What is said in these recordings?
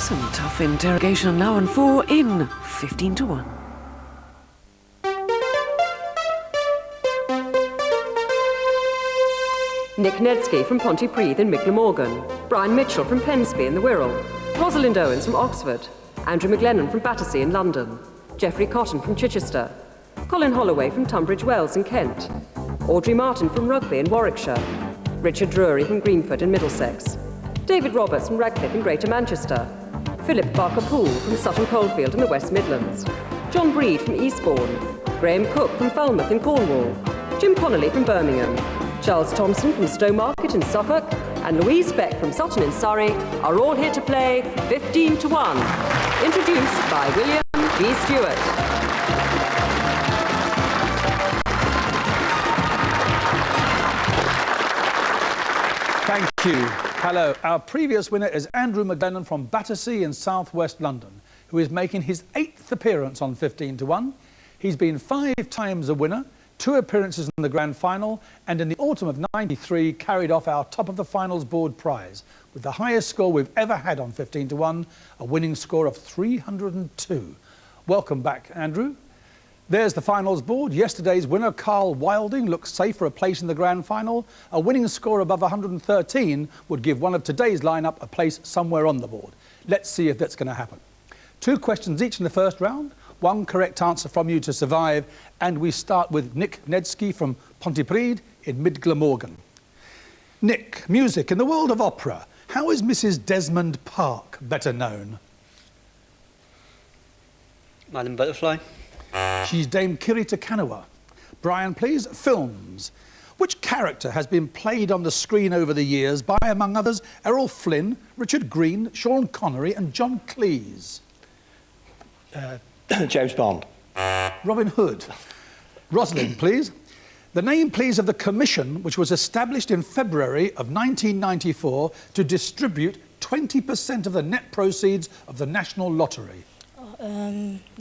Some tough interrogation now on 4 in 15 to 1. Nick Nedsky from Pontypridd in Micklemorgan, Brian Mitchell from Pensby in the Wirral, Rosalind Owens from Oxford, Andrew McLennan from Battersea in London, Geoffrey Cotton from Chichester, Colin Holloway from Tunbridge Wells in Kent, Audrey Martin from Rugby in Warwickshire, Richard Drury from Greenford in Middlesex, David Roberts from Radcliffe in Greater Manchester, Philip Barker-Poole from Sutton Coldfield in the West Midlands, John Breed from Eastbourne, Graham Cook from Falmouth in Cornwall, Jim Connolly from Birmingham, Charles Thompson from Stowmarket in Suffolk, and Louise Beck from Sutton in Surrey are all here to play 15 to 1, introduced by William G. Stewart. Thank you. Hello. Our previous winner is Andrew McLennan from Battersea in southwest London, who is making his 8th appearance on 15 to 1. He's been 5 times a winner, 2 appearances in the grand final, and in the autumn of '93 carried off our top of the finals board prize with the highest score we've ever had on 15 to 1, a winning score of 302. Welcome back, Andrew. There's the finals board. Yesterday's winner, Carl Wilding, looks safe for a place in the grand final. A winning score above 113 would give one of today's lineup a place somewhere on the board. Let's see if that's going to happen. 2 questions each in the first round. 1 correct answer from you to survive, and we start with Nick Nedsky from Pontypridd in Mid Glamorgan. Nick, music. In the world of opera, how is Mrs. Desmond Park better known? Madam Butterfly. She's Dame Kirita Kanawa. Brian, please. Films. Which character has been played on the screen over the years by, among others, Errol Flynn, Richard Green, Sean Connery and John Cleese? James Bond. Robin Hood. Rosalind, please. The name, please, of the commission which was established in February of 1994 to distribute 20% of the net proceeds of the National Lottery.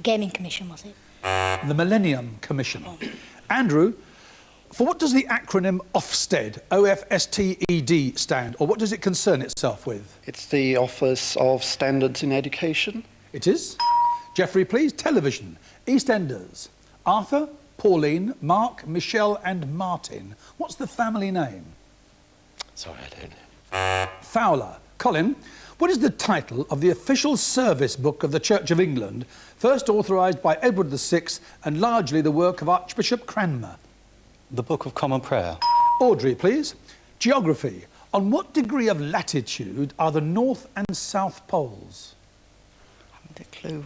Gaming Commission, was it? The Millennium Commission. Andrew, for what does the acronym Ofsted, O-F-S-T-E-D, stand, or what does it concern itself with? It's the Office of Standards in Education. It is. Geoffrey, please. Television. EastEnders. Arthur, Pauline, Mark, Michelle and Martin. What's the family name? Sorry, I don't know. Fowler. Colin, what is the title of the official service book of the Church of England, first authorised by Edward VI and largely the work of Archbishop Cranmer? The Book of Common Prayer. Audrey, please. Geography. On what degree of latitude are the North and South Poles? I haven't a clue.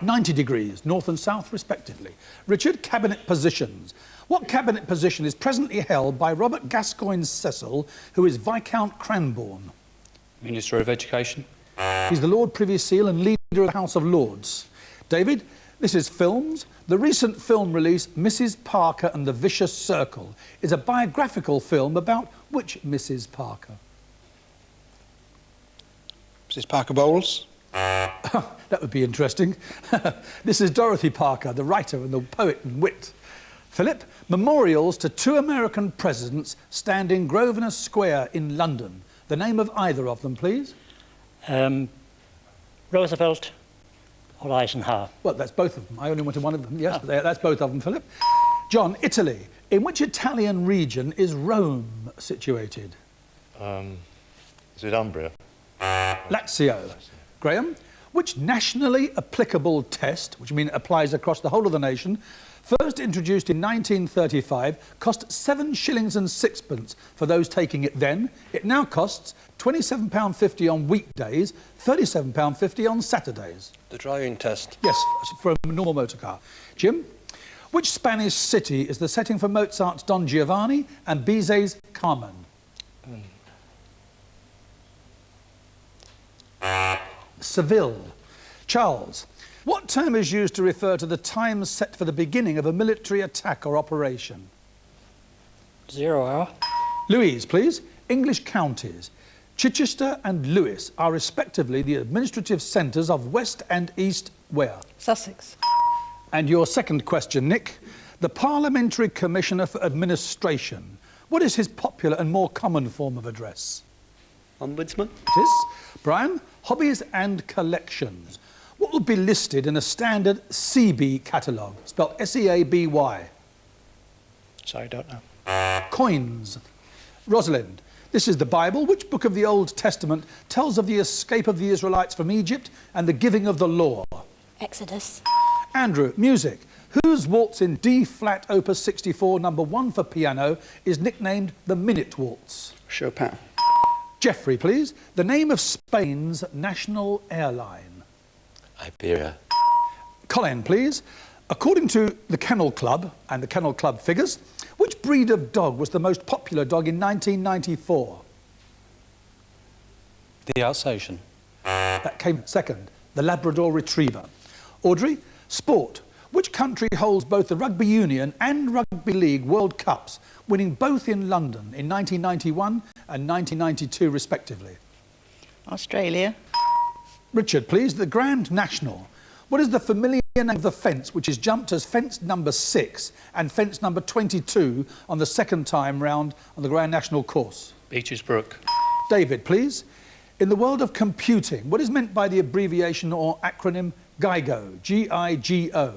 90 degrees, north and south, respectively. Richard, cabinet positions. What cabinet position is presently held by Robert Gascoigne Cecil, who is Viscount Cranbourne? Minister of Education. He's the Lord Privy Seal and leader of the House of Lords. David, this is films. The recent film release, Mrs. Parker and the Vicious Circle, is a biographical film about which Mrs. Parker? Mrs. Parker Bowles. That would be interesting. This is Dorothy Parker, the writer and the poet and wit. Philip, memorials to 2 American presidents stand in Grosvenor Square in London. The name of either of them, please. Roosevelt or Eisenhower. Well, that's both of them. I only wanted one of them. Yes, that's both of them, Philip. John, Italy. In which Italian region is Rome situated? Is it Umbria? Lazio. Graham, which nationally applicable test, which means it applies across the whole of the nation, first introduced in 1935, cost 7 shillings and 6pence for those taking it then. It now costs £27.50 on weekdays, £37.50 on Saturdays. The driving test. Yes, for a normal motor car. Jim, which Spanish city is the setting for Mozart's Don Giovanni and Bizet's Carmen? Seville. Charles, what term is used to refer to the time set for the beginning of a military attack or operation? 0 hour. Louise, please. English counties. Chichester and Lewes are respectively the administrative centres of West and East where? Sussex. And your second question, Nick. The Parliamentary Commissioner for Administration. What is his popular and more common form of address? Ombudsman. It is. Brian, hobbies and collections. What would be listed in a standard CB catalogue, spelled S-E-A-B-Y? Sorry, don't know. Coins. Rosalind, this is the Bible. Which book of the Old Testament tells of the escape of the Israelites from Egypt and the giving of the law? Exodus. Andrew, music. Whose waltz in D-flat opus 64, number 1 for piano, is nicknamed the Minute Waltz? Chopin. Geoffrey, please. The name of Spain's national airline? Iberia. Colin, please. According to the Kennel Club and the Kennel Club figures, which breed of dog was the most popular dog in 1994? The Alsatian. That came second, the Labrador Retriever. Audrey, sport. Which country holds both the Rugby Union and Rugby League World Cups, winning both in London in 1991 and 1992 respectively? Australia. Richard, please. The Grand National. What is the familiar name of the fence which is jumped as fence number 6 and fence number 22 on the second time round on the Grand National course? Beaches Brook. David, please. In the world of computing, what is meant by the abbreviation or acronym GIGO? G-I-G-O.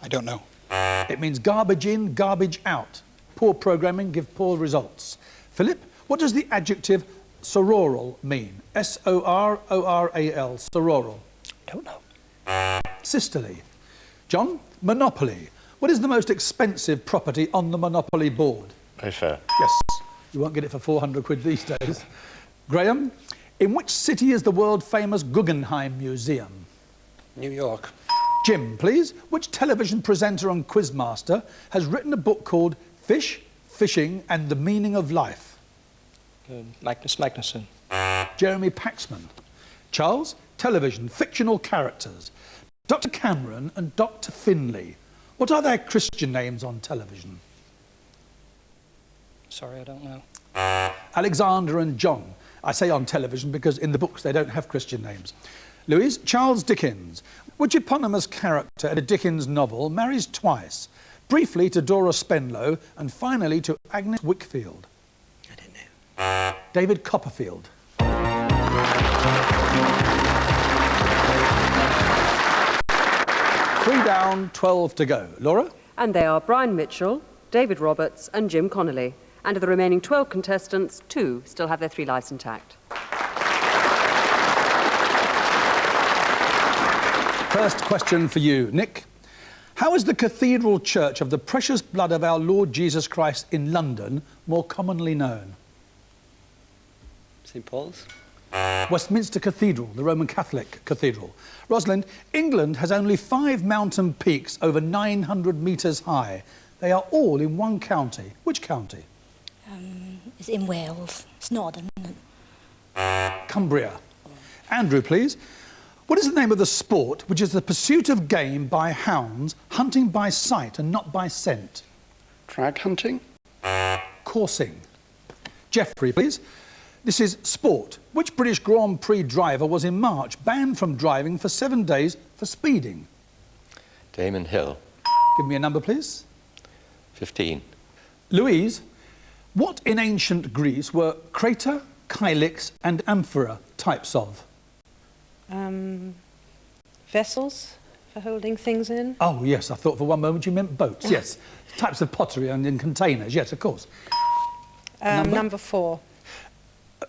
I don't know. It means garbage in, garbage out. Poor programming give poor results. Philip, what does the adjective sororal mean? S-O-R-O-R-A-L, sororal. Don't know. Sisterly. John, monopoly. What is the most expensive property on the Monopoly board? Mayfair. Yes, you won't get it for 400 quid these days. Graham, in which city is the world-famous Guggenheim Museum? New York. Jim, please. Which television presenter and quizmaster has written a book called Fish, Fishing and the Meaning of Life? Magnus Magnusson. Jeremy Paxman. Charles, television, fictional characters. Dr. Cameron and Dr. Finlay. What are their Christian names on television? Sorry, I don't know. Alexander and John. I say on television because in the books they don't have Christian names. Louise, Charles Dickens. Which eponymous character in a Dickens novel marries twice? Briefly to Dora Spenlow and finally to Agnes Wickfield? I don't know. David Copperfield. 3 down, 12 to go. Laura? And they are Brian Mitchell, David Roberts and Jim Connolly. And of the remaining 12 contestants, 2 still have their 3 lives intact. First question for you, Nick. How is the Cathedral Church of the Precious Blood of our Lord Jesus Christ in London more commonly known? St Paul's. Westminster Cathedral, the Roman Catholic cathedral. Rosalind, England has only 5 mountain peaks over 900 metres high. They are all in one county. Which county? It's in Wales. It's Northern. Cumbria. Andrew, please. What is the name of the sport which is the pursuit of game by hounds, hunting by sight and not by scent? Drag hunting. Coursing. Geoffrey, please. This is sport. Which British Grand Prix driver was in March banned from driving for 7 days for speeding? Damon Hill. Give me a number, please. 15. Louise, what in ancient Greece were crater, kylix and amphora types of? Vessels for holding things in. Oh, yes, I thought for one moment you meant boats. Yes, types of pottery and in containers. Yes, of course. Number 4.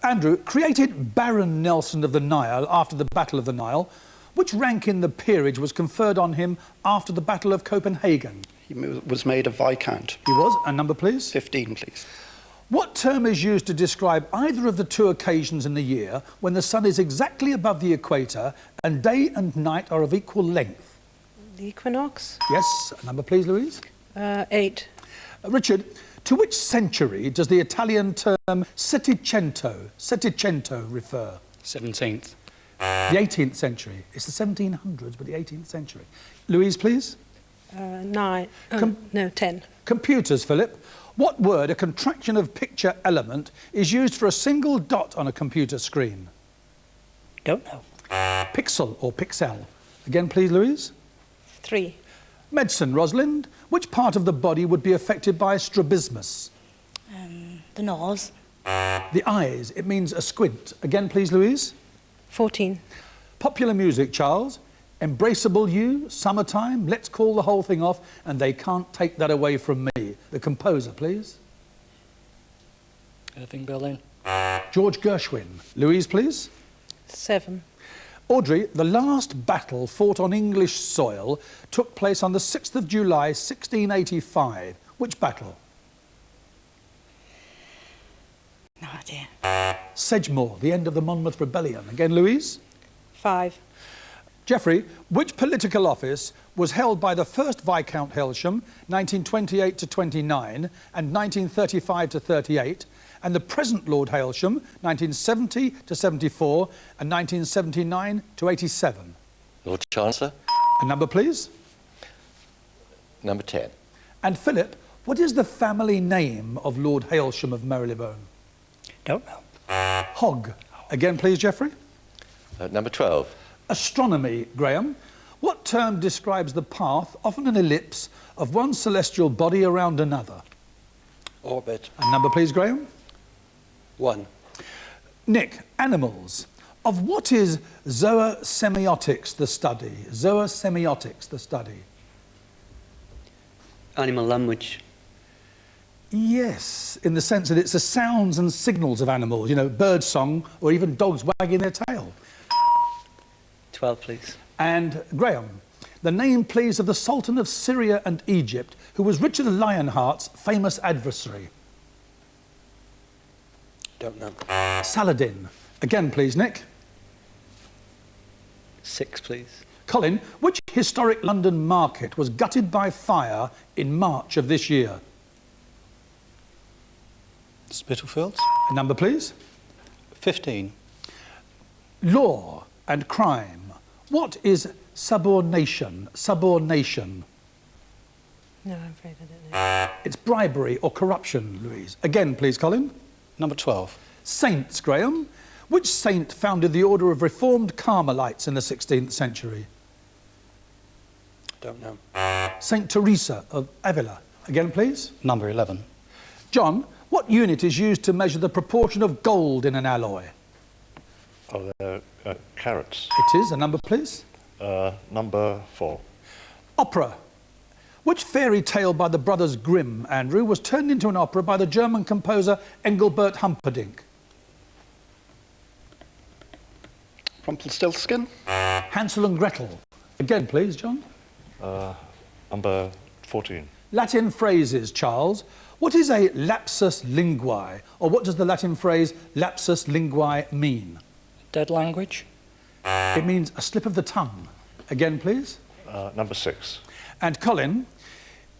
Andrew, created Baron Nelson of the Nile after the Battle of the Nile. Which rank in the peerage was conferred on him after the Battle of Copenhagen? He was made a Viscount. He was. A number, please. 15, please. What term is used to describe either of the 2 occasions in the year when the sun is exactly above the equator and day and night are of equal length? The equinox. Yes. A number, please, Louise. 8. Richard, to which century does the Italian term Settecento refer? 17th. The 18th century. It's the 1700s, but the 18th century. Louise, please. 9. No, 10. Computers, Philip. What word, a contraction of picture element, is used for a single dot on a computer screen? Don't know. Pixel or pixel. Again, please, Louise. 3. Medicine, Rosalind. Which part of the body would be affected by strabismus? The nose. The eyes, it means a squint. Again, please, Louise. 14. Popular music, Charles. Embraceable You, Summertime, Let's Call the Whole Thing Off, and They Can't Take That Away From Me. The composer, please. Irving Berlin. George Gershwin. Louise, please. 7. Audrey, the last battle fought on English soil took place on the 6th of July, 1685. Which battle? No idea. Sedgemoor, the end of the Monmouth Rebellion. Again, Louise. 5. Geoffrey, which political office was held by the first Viscount Hailsham, 1928 to 29 and 1935 to 38, and the present Lord Hailsham, 1970 to 74 and 1979 to 87? Lord Chancellor. A number, please. Number 10. And Philip, what is the family name of Lord Hailsham of Marylebone? Don't know. Hogg. Again, please, Geoffrey. Number 12. Astronomy, Graham. What term describes the path, often an ellipse, of one celestial body around another? Orbit. A number, please, Graham. 1. Nick, animals. Of what is zoosemiotics the study? Zoosemiotics the study. Animal language. Yes, in the sense that it's the sounds and signals of animals, you know, bird song or even dogs wagging their tail. 12, please. And Graham, the name, please, of the Sultan of Syria and Egypt, who was Richard Lionheart's famous adversary. Don't know. Saladin. Again, please, Nick. 6, please. Colin, which historic London market was gutted by fire in March of this year? Spitalfields. A number, please. 15. Law and crime. What is subornation? Subornation. No, I'm afraid I don't know. It's bribery or corruption, Louise. Again, please, Colin. Number 12. Saints, Graham. Which saint founded the order of Reformed Carmelites in the 16th century? Don't know. Saint Teresa of Avila. Again, please. Number 11. John, what unit is used to measure the proportion of gold in an alloy? Oh, they're carats. It is. A number, please. Number 4. Opera. Which fairy tale by the brothers Grimm, Andrew, was turned into an opera by the German composer Engelbert Humperdinck? Rumpelstiltskin. Hansel and Gretel. Again, please, John. Number 14. Latin phrases, Charles. What is a lapsus linguae? Or what does the Latin phrase lapsus linguae mean? Dead language. It means a slip of the tongue. Again, please. Number 6. And Colin,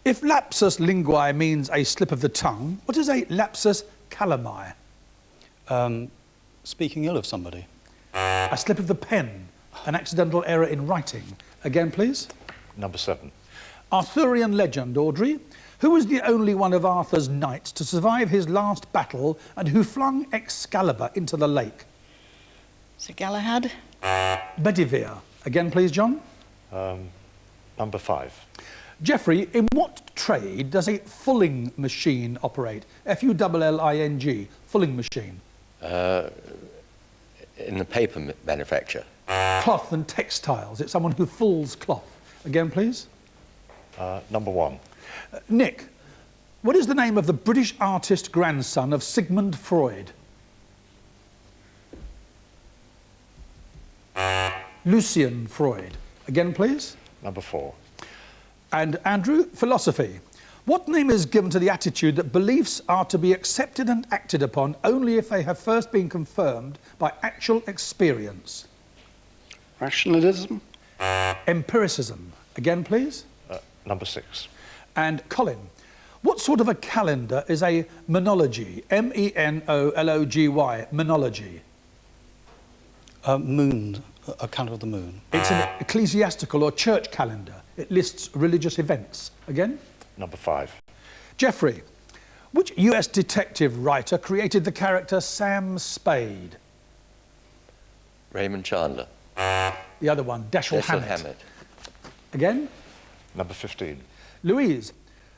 if lapsus linguae means a slip of the tongue, what is a lapsus calami? Speaking ill of somebody. A slip of the pen, an accidental error in writing. Again, please. Number 7. Arthurian legend, Audrey. Who was the only one of Arthur's knights to survive his last battle and who flung Excalibur into the lake? Sir Galahad. Bedivere. Again, please, John. Number 5. Geoffrey, in what trade does a fulling machine operate? Fulling, fulling machine. In the paper manufacture. Cloth and textiles. It's someone who fulls cloth. Again, please. Number 1. Nick, what is the name of the British artist grandson of Sigmund Freud? Lucian Freud. Again, please. Number 4. And Andrew, philosophy. What name is given to the attitude that beliefs are to be accepted and acted upon only if they have first been confirmed by actual experience? Rationalism. Empiricism. Again, please. Number 6. And Colin, what sort of a calendar is a menology? M-E-N-O-L-O-G-Y, menology. Moon, a calendar of the moon. It's an ecclesiastical or church calendar. It lists religious events. Again? Number 5. Geoffrey, which US detective writer created the character Sam Spade? Raymond Chandler. The other one, Dashiell Hammett. Hammett. Again? Number 15. Louise,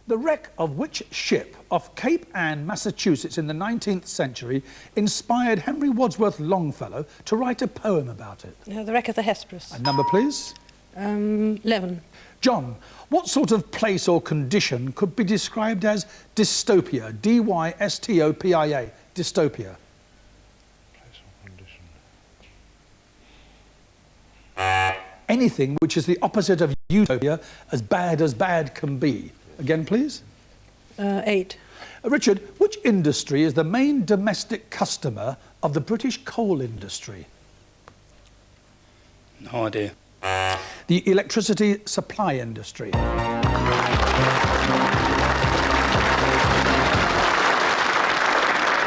The wreck of which ship off Cape Ann, Massachusetts in the 19th century inspired Henry Wadsworth Longfellow to write a poem about it? The wreck of the Hesperus. A number, please. 11. John, what sort of place or condition could be described as dystopia? D-Y-S-T-O-P-I-A. Dystopia. Place or condition. Anything which is the opposite of utopia, as bad can be. Again, please. 8. Richard, which industry is the main domestic customer of the British coal industry? No idea. The electricity supply industry.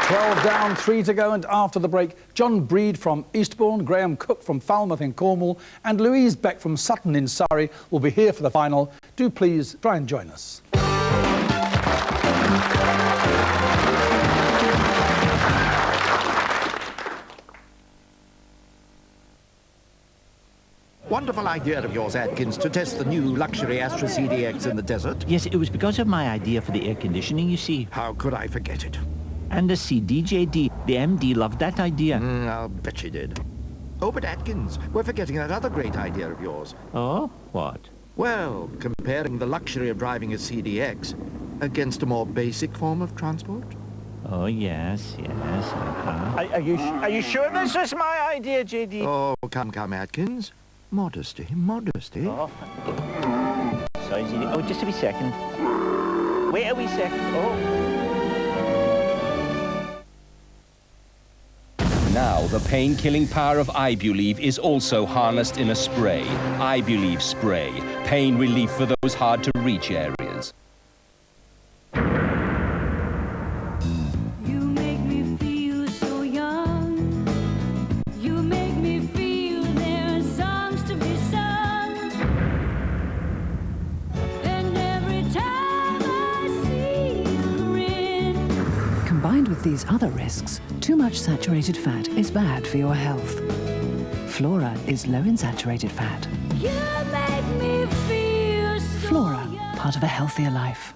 12 down, 3 to go, and after the break, John Breed from Eastbourne, Graham Cook from Falmouth in Cornwall, and Louise Beck from Sutton in Surrey will be here for the final. Do please try and join us. Wonderful idea of yours, Atkins, to test the new luxury Astra CDX in the desert. Yes, it was because of my idea for the air conditioning, you see. How could I forget it? And the CDJD, the MD loved that idea. I'll bet she did. Oh, but Atkins, we're forgetting that other great idea of yours. Oh, what? Well, comparing the luxury of driving a CDX against a more basic form of transport. Oh, yes, uh-huh. Are you sure this is my idea, JD? Oh, come, Atkins. Modesty, modesty. Oh. Sorry, JD. Oh, just a wee second. Wait a wee second. Oh. Now, the pain-killing power of Ibuleve is also harnessed in a spray. Ibuleve Spray. Pain relief for those hard-to-reach areas. You make me feel so young. You make me feel there are songs to be sung. And every time I see your grin. Combined with these other risks, too much saturated fat is bad for your health. Flora is low in saturated fat. You make me feel so Flora, part of a healthier life.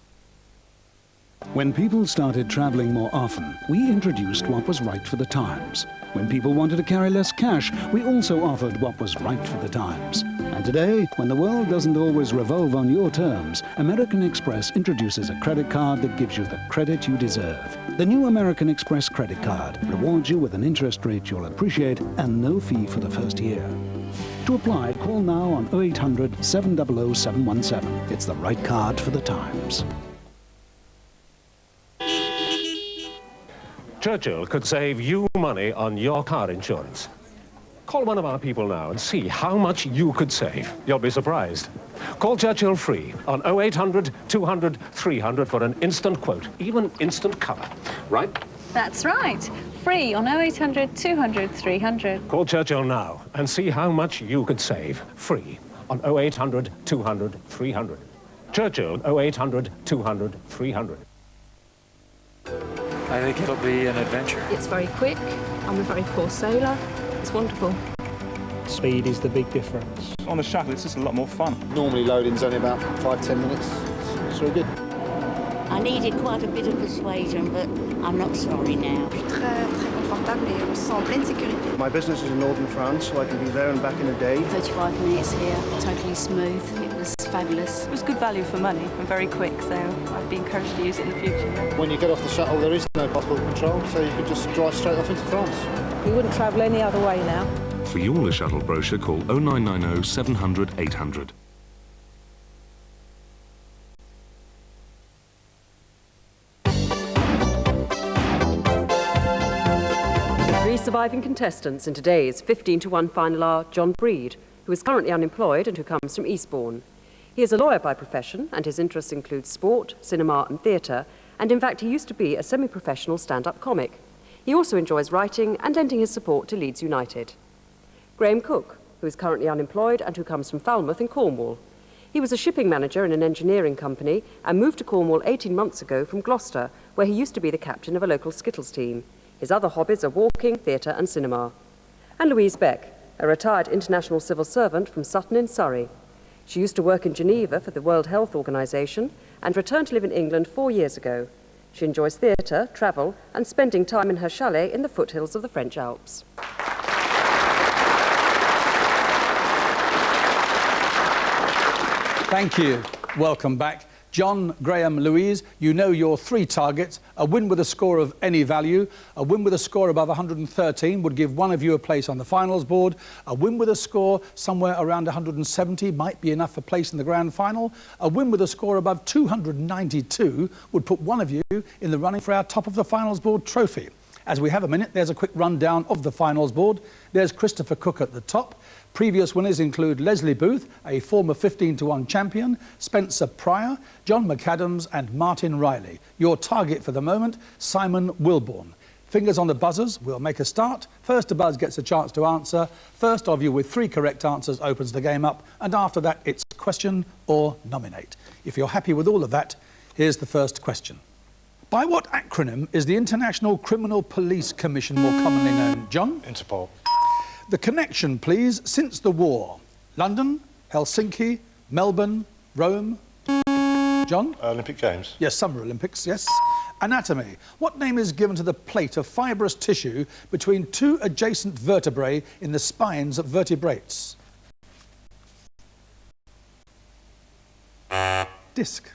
When people started traveling more often, we introduced what was right for the times. When people wanted to carry less cash, we also offered what was right for the times. And today, when the world doesn't always revolve on your terms, American Express introduces a credit card that gives you the credit you deserve. The new American Express credit card rewards you with an interest rate you'll appreciate and no fee for the first year. To apply, call now on 0800 700 717. It's the right card for the times. Churchill could save you money on your car insurance. Call one of our people now and see how much you could save. You'll be surprised. Call Churchill free on 0800 200 300 for an instant quote, even instant cover. Right? That's right. Free on 0800 200 300. Call Churchill now and see how much you could save. Free on 0800 200 300. Churchill 0800 200 300. I think it'll be an adventure. It's very quick. I'm a very poor sailor. It's wonderful. Speed is the big difference. On the shuttle, it's just a lot more fun. Normally loading's only about 5-10 minutes. It's really good. I needed quite a bit of persuasion, but I'm not sorry now. Très confortable et on se sent en pleine sécurité. My business is in northern France, so I can be there and back in a day. 35 minutes here, totally smooth. It was fabulous. It was good value for money and very quick, so I'd be encouraged to use it in the future. When you get off the shuttle, there is no passport control, so you could just drive straight off into France. We wouldn't travel any other way now. For your shuttle brochure, call 0990 700 800. Three surviving contestants in today's 15-to-1 final are John Breed, who is currently unemployed and who comes from Eastbourne. He is a lawyer by profession, and his interests include sport, cinema and theatre, and in fact he used to be a semi-professional stand-up comic. He also enjoys writing and lending his support to Leeds United. Graham Cook, who is currently unemployed and who comes from Falmouth in Cornwall. He was a shipping manager in an engineering company and moved to Cornwall 18 months ago from Gloucester, where he used to be the captain of a local Skittles team. His other hobbies are walking, theatre and cinema. And Louise Beck, a retired international civil servant from Sutton in Surrey. She used to work in Geneva for the World Health Organization and returned to live in England 4 years ago. She enjoys theatre, travel, and spending time in her chalet in the foothills of the French Alps. Thank you. Welcome back. John, Graham, Louise, you know your 3 targets. A win with a score of any value. A win with a score above 113 would give one of you a place on the finals board. A win with a score somewhere around 170 might be enough for place in the grand final. A win with a score above 292 would put one of you in the running for our top of the finals board trophy. As we have a minute, there's a quick rundown of the finals board. There's Christopher Cook at the top. Previous winners include Leslie Booth, a former 15-to-1 champion, Spencer Pryor, John McAdams and Martin Riley. Your target for the moment, Simon Wilborn. Fingers on the buzzers, we'll make a start. First to buzz gets a chance to answer. First of you with 3 correct answers opens the game up, and after that it's question or nominate. If you're happy with all of that, here's the first question. By what acronym is the International Criminal Police Commission more commonly known? John? Interpol. The connection, please, since the war. London, Helsinki, Melbourne, Rome. John? Olympic Games. Yes, Summer Olympics, yes. Anatomy. What name is given to the plate of fibrous tissue between 2 adjacent vertebrae in the spines of vertebrates? Disc.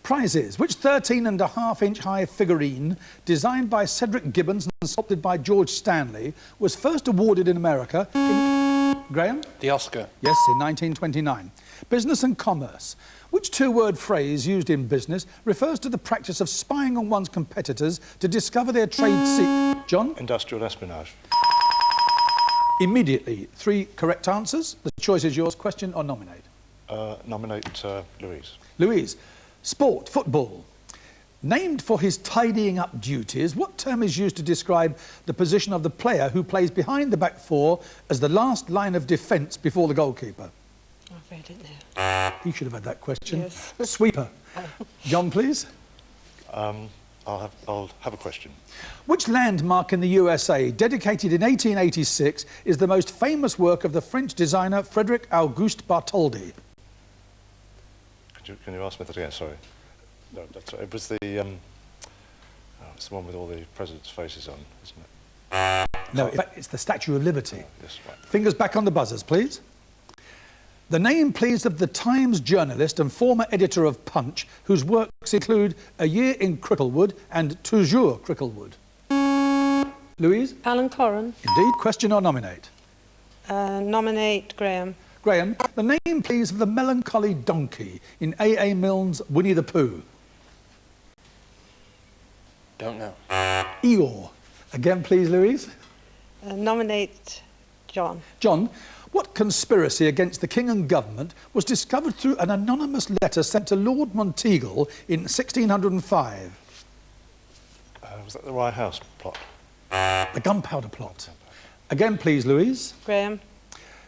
Prizes. Which 13.5-inch high figurine, designed by Cedric Gibbons and sculpted by George Stanley, was first awarded in America in... Graham? The Oscar. Yes, in 1929. Business and commerce. Which 2-word phrase used in business refers to the practice of spying on one's competitors to discover their trade secret? John? Industrial espionage. Immediately. 3 correct answers. The choice is yours. Question or nominate? Nominate Louise. Louise. Sport, football. Named for his tidying up duties, what term is used to describe the position of the player who plays behind the back 4 as the last line of defence before the goalkeeper? I've read it now. He should have had that question. Yes. Sweeper. John, please. I'll have a question. Which landmark in the USA, dedicated in 1886, is the most famous work of the French designer Frédéric Auguste Bartholdi? Can you ask me that again? Sorry. No, that's right. It was the it's the one with all the presidents' faces on, isn't it? No, in fact, it's the Statue of Liberty. Yes, right. Fingers back on the buzzers, please. The name, please, of the Times journalist and former editor of Punch, whose works include A Year in Cricklewood and Toujours Cricklewood. Louise? Alan Corran. Indeed. Question or nominate? Nominate Graham. Graham, the name, please, of the melancholy donkey in A.A. Milne's Winnie the Pooh. Don't know. Eeyore. Again, please, Louise. Nominate John. John, what conspiracy against the king and government was discovered through an anonymous letter sent to Lord Monteagle in 1605? Was that the Rye House plot? The Gunpowder Plot. Again, please, Louise. Graham.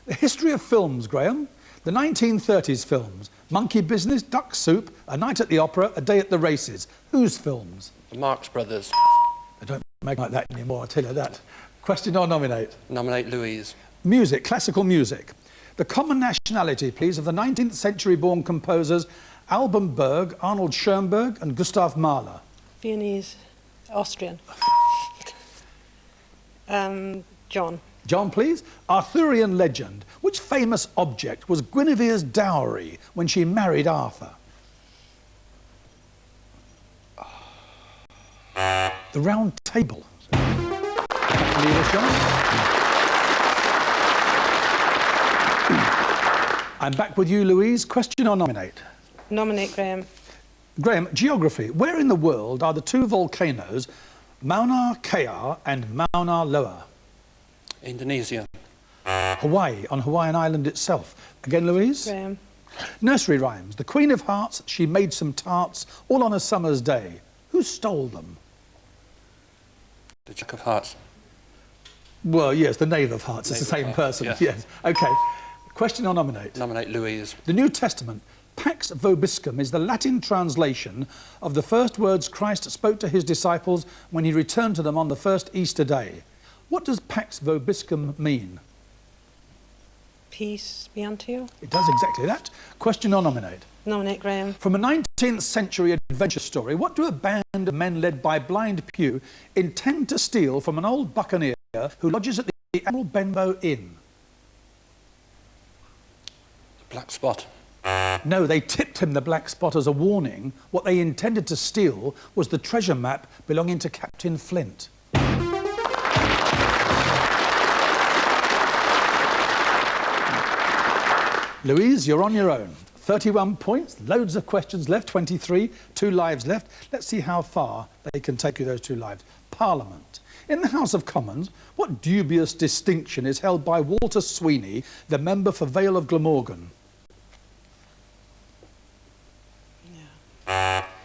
The history of films, Graham. The 1930s films. Monkey Business, Duck Soup, A Night at the Opera, A Day at the Races. Whose films? The Marx Brothers. They don't make like that anymore, I'll tell you that. Question or nominate? Nominate Louise. Music, classical music. The common nationality, please, of the 19th century-born composers Alban Berg, Arnold Schoenberg and Gustav Mahler. Viennese. Austrian. John. John, please. Arthurian legend. Which famous object was Guinevere's dowry when she married Arthur? The Round Table. I'm back with you, Louise. Question or nominate? Nominate Graham. Graham, geography. Where in the world are the 2 volcanoes, Mauna Kea and Mauna Loa? Indonesia. Hawaii, on Hawaiian Island itself. Again, Louise? Graham. Nursery rhymes. The Queen of Hearts, she made some tarts, all on a summer's day. Who stole them? The Jack of Hearts. Well, yes, the Knave of Hearts. It's the same person. Yes. OK. Question or nominate? Nominate Louise. The New Testament. Pax Vobiscum is the Latin translation of the first words Christ spoke to his disciples when he returned to them on the first Easter day. What does Pax Vobiscum mean? Peace be unto you. It does exactly that. Question or nominate? Nominate Graham. From a 19th century adventure story, what do a band of men led by Blind Pew intend to steal from an old buccaneer who lodges at the Admiral Benbow Inn? The Black Spot. No, they tipped him the black spot as a warning. What they intended to steal was the treasure map belonging to Captain Flint. Louise, you're on your own. 31 points, loads of questions left, 23, 2 lives left. Let's see how far they can take you those 2 lives. Parliament. In the House of Commons, what dubious distinction is held by Walter Sweeney, the member for Vale of Glamorgan?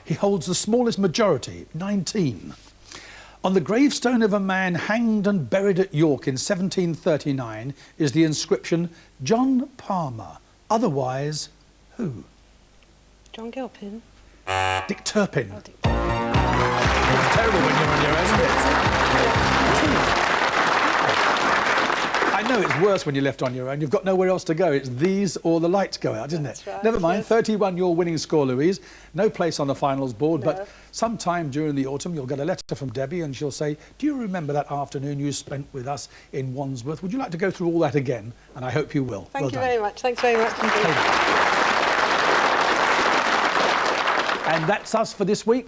He holds the smallest majority, 19. On the gravestone of a man hanged and buried at York in 1739 is the inscription, John Palmer, otherwise who? John Gilpin. Dick Turpin. Oh, Dick. It's terrible when you're on your own, isn't it? I know it's worse when you're left on your own. You've got nowhere else to go. It's these or the lights go out, isn't it? Right, Never mind, yes. 31 your winning score, Louise. No place on the finals board, but sometime during the autumn you'll get a letter from Debbie and she'll say, do you remember that afternoon you spent with us in Wandsworth? Would you like to go through all that again? And I hope you will. Thank you very much. Thanks very much indeed. And that's us for this week.